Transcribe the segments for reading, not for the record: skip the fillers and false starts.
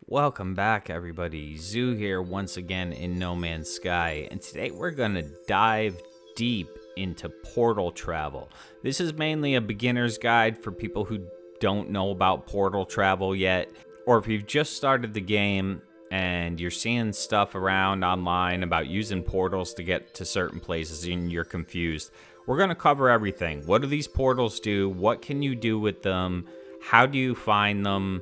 Welcome back, everybody. Xxiou here once again in No Man's Sky, and today we're going to dive deep into portal travel. This is mainly a beginner's guide for people who don't know about portal travel yet, or if you've just started the game and you're seeing stuff around online about using portals to get to certain places and you're confused. We're going to cover everything. What do these portals do? What can you do with them? How do you find them?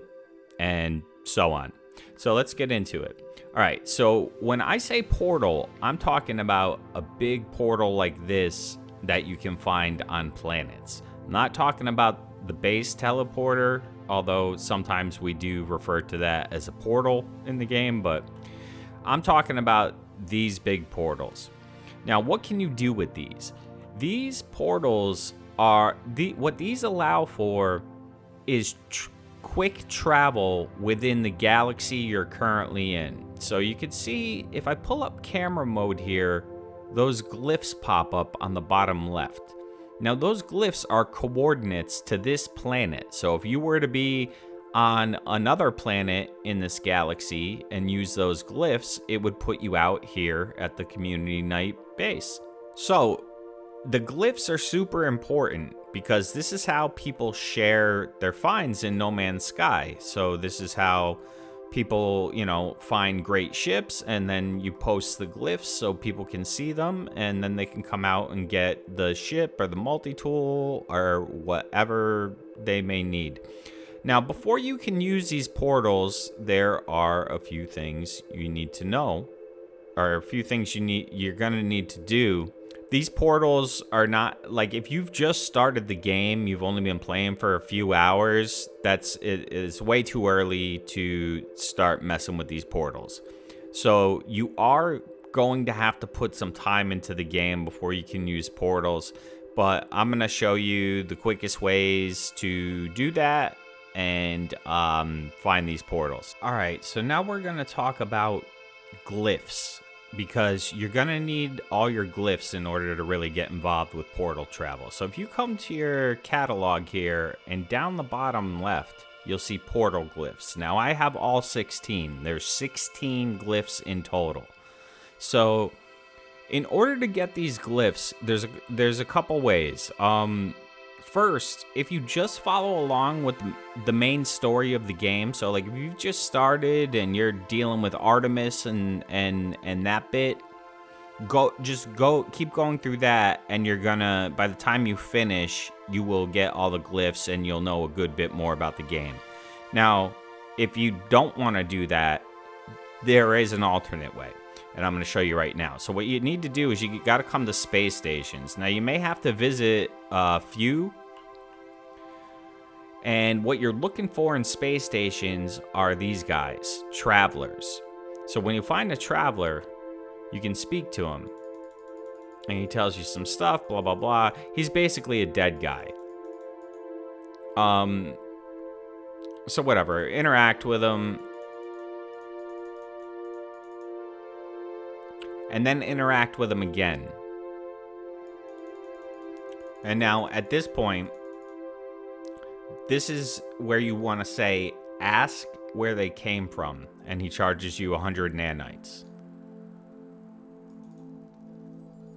And so on. So let's get into it. All right, so when I say portal, I'm talking about a big portal like this that you can find on planets. I'm not talking about the base teleporter, although sometimes we do refer to that as a portal in the game, but I'm talking about these big portals. Now, what can you do with these? These portals are what these allow for is quick travel within the galaxy you're currently in. So you can see if I pull up camera mode here, those glyphs pop up on the bottom left. Now those glyphs are coordinates to this planet. So if you were to be on another planet in this galaxy and use those glyphs, it would put you out here at the community night base. So the glyphs are super important because this is how people share their finds in No Man's Sky. So this is how people, find great ships, and then you post the glyphs so people can see them, and then they can come out and get the ship or the multi-tool or whatever they may need. Now, before you can use these portals, there are a few things you need to know, or a few things you're going to need to do. These portals are not, like, if you've just started the game, you've only been playing for a few hours, it is way too early to start messing with these portals. So you are going to have to put some time into the game before you can use portals, but I'm going to show you the quickest ways to do that and find these portals. All right, so now we're going to talk about glyphs, because you're going to need all your glyphs in order to really get involved with portal travel. So if you come to your catalog here, and down the bottom left, you'll see portal glyphs. Now I have all 16. There's 16 glyphs in total. So in order to get these glyphs, there's a couple ways. First, if you just follow along with the main story of the game, so like if you've just started and you're dealing with Artemis and that bit, keep going through that, and you're gonna, by the time you finish, you will get all the glyphs and you'll know a good bit more about the game. Now, if you don't want to do that, there is an alternate way, and I'm going to show you right now. So what you need to do is you got to come to space stations. Now you may have to visit a few. And what you're looking for in space stations are these guys, travelers. So when you find a traveler, you can speak to him. And he tells you some stuff, blah, blah, blah. He's basically a dead guy. So whatever, interact with him. And then interact with him again. And now at this point, this is where you want to say, ask where they came from, and he charges you 100 nanites.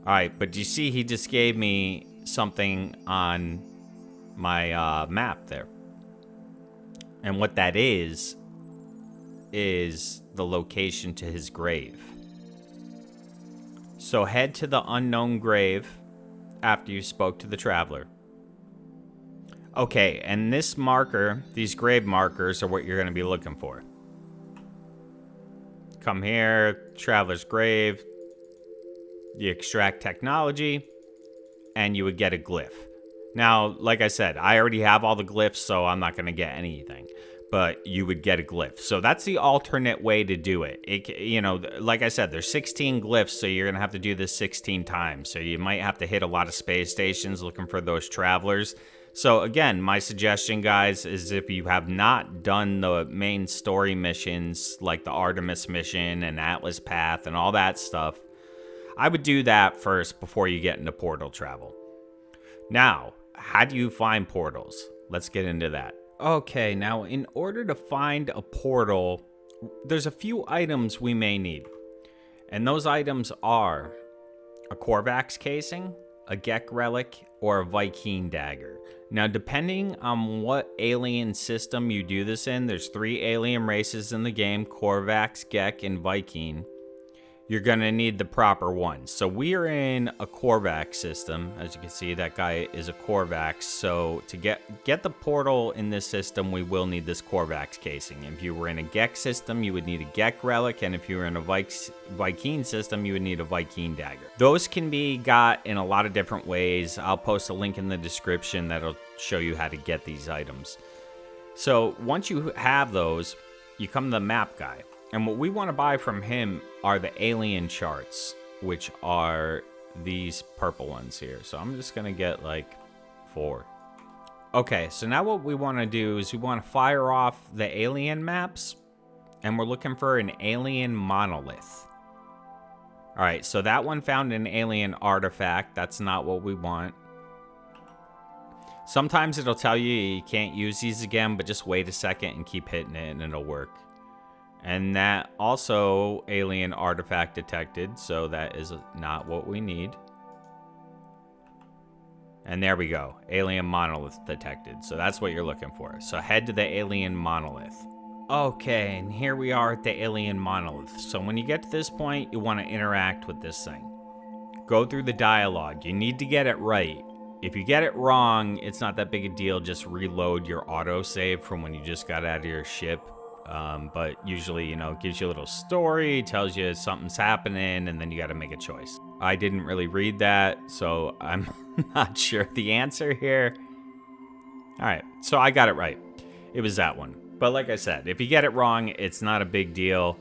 Alright, but you see he just gave me something on my map there. And what that is the location to his grave. So head to the unknown grave after you spoke to the traveler. Okay, and this marker, these grave markers, are what you're going to be looking for. Come here, traveler's grave. You extract technology, and you would get a glyph. Now, like I said, I already have all the glyphs, so I'm not going to get anything. But you would get a glyph. So that's the alternate way to do it. Like I said, there's 16 glyphs, so you're going to have to do this 16 times. So you might have to hit a lot of space stations looking for those travelers. So again, my suggestion, guys, is if you have not done the main story missions, like the Artemis mission and Atlas Path and all that stuff, I would do that first before you get into portal travel. Now, how do you find portals? Let's get into that. Okay, now in order to find a portal there's a few items we may need. And those items are a Korvax casing, a Gek relic, or a Viking dagger. Now, depending on what alien system you do this in, there's 3 alien races in the game, Korvax, Gek, and Viking. You're going to need the proper ones. So we are in a Korvax system. As you can see, that guy is a Korvax. So to get the portal in this system, we will need this Korvax casing. If you were in a Gek system, you would need a Gek relic. And if you were in a Viking system, you would need a Viking dagger. Those can be got in a lot of different ways. I'll post a link in the description that'll show you how to get these items. So once you have those, you come to the map guy. And what we want to buy from him are the alien charts, which are these purple ones here. So I'm just going to get like 4. Okay, so now what we want to do is we want to fire off the alien maps, and we're looking for an alien monolith. All right, so that one found an alien artifact. That's not what we want. Sometimes it'll tell you can't use these again, but just wait a second and keep hitting it and it'll work. And that also alien artifact detected, so that is not what we need. And there we go, alien monolith detected. So that's what you're looking for. So head to the alien monolith. Okay, and here we are at the alien monolith. So when you get to this point, you want to interact with this thing. Go through the dialogue. You need to get it right. If you get it wrong, it's not that big a deal. Just reload your autosave from when you just got out of your ship. But usually, it gives you a little story, tells you something's happening, and then you got to make a choice. I didn't really read that, so I'm not sure the answer here. All right, so I got it right. It was that one. But like I said, if you get it wrong, it's not a big deal.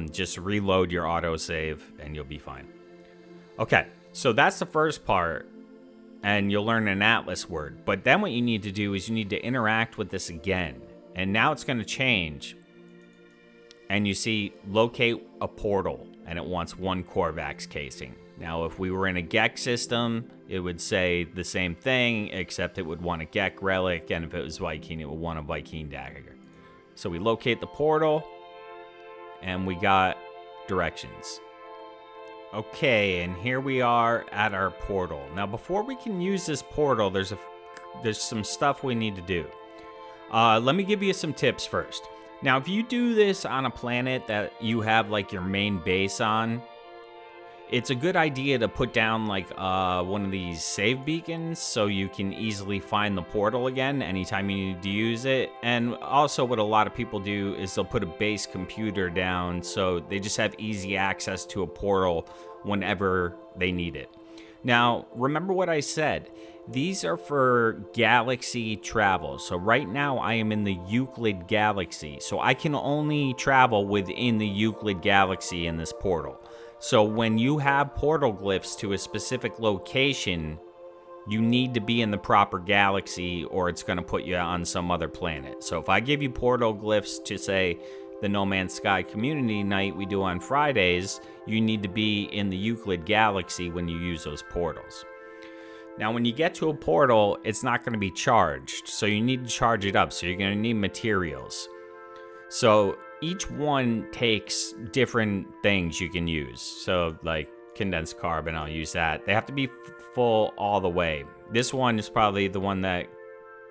Just reload your autosave, and you'll be fine. Okay, so that's the first part, and you'll learn an Atlas word. But then what you need to do is you need to interact with this again. And now it's going to change. And you see, locate a portal. And it wants 1 Korvax casing. Now, if we were in a Gek system, it would say the same thing, except it would want a Gek relic. And if it was Viking, it would want a Viking dagger. So we locate the portal. And we got directions. Okay, and here we are at our portal. Now, before we can use this portal, there's some stuff we need to do. Let me give you some tips first. Now, if you do this on a planet that you have like your main base on, it's a good idea to put down like one of these save beacons so you can easily find the portal again anytime you need to use it. And also what a lot of people do is they'll put a base computer down so they just have easy access to a portal whenever they need it. Now, remember what I said. These are for galaxy travel. So right now I am in the Euclid galaxy. So I can only travel within the Euclid galaxy in this portal. So when you have portal glyphs to a specific location, you need to be in the proper galaxy or it's going to put you on some other planet. So if I give you portal glyphs to, say, the No Man's Sky community night we do on Fridays, you need to be in the Euclid galaxy when you use those portals. Now, when you get to a portal, it's not going to be charged, so you need to charge it up, so you're going to need materials. So each one takes different things you can use. So like condensed carbon, I'll use that. They have to be full all the way. This one is probably the one that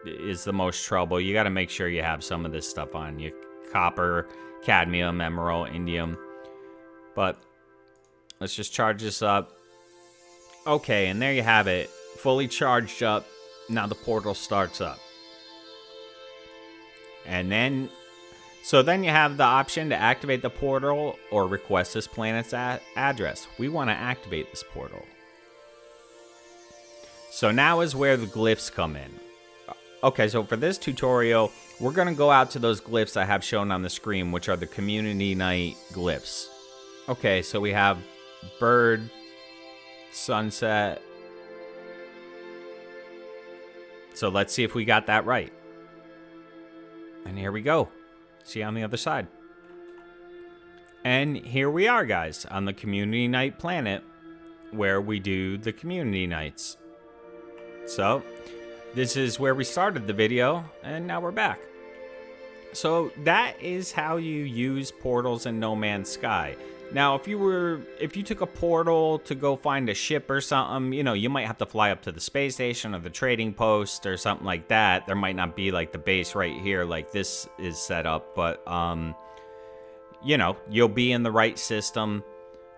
is the most trouble. You got to make sure you have some of this stuff on you. Copper, cadmium, emerald, indium. But let's just charge this up. Okay, and there you have it. Fully charged up. Now the portal starts up. And then, so then you have the option to activate the portal or request this planet's address. We want to activate this portal. So now is where the glyphs come in. Okay, so for this tutorial, we're going to go out to those glyphs I have shown on the screen, which are the community night glyphs. Okay, so we have bird, sunset. So let's see if we got that right. And here we go. See you on the other side. And here we are, guys, on the community night planet where we do the community nights. So this is where we started the video, and now we're back. So that is how you use portals in No Man's Sky. Now, if you took a portal to go find a ship or something, you might have to fly up to the space station or the trading post or something like that. There might not be like the base right here like this is set up, but you'll be in the right system,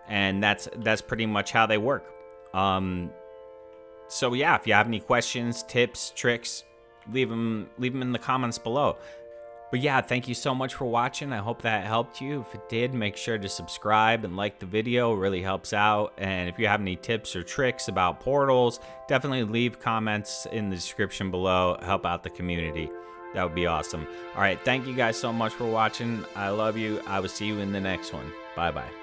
and that's pretty much how they work. So yeah, if you have any questions, tips, tricks, leave them in the comments below. But yeah, thank you so much for watching. I hope that helped you. If it did, make sure to subscribe and like the video. It really helps out. And if you have any tips or tricks about portals, definitely leave comments in the description below. Help out the community. That would be awesome. All right, thank you guys so much for watching. I love you. I will see you in the next one. Bye-bye.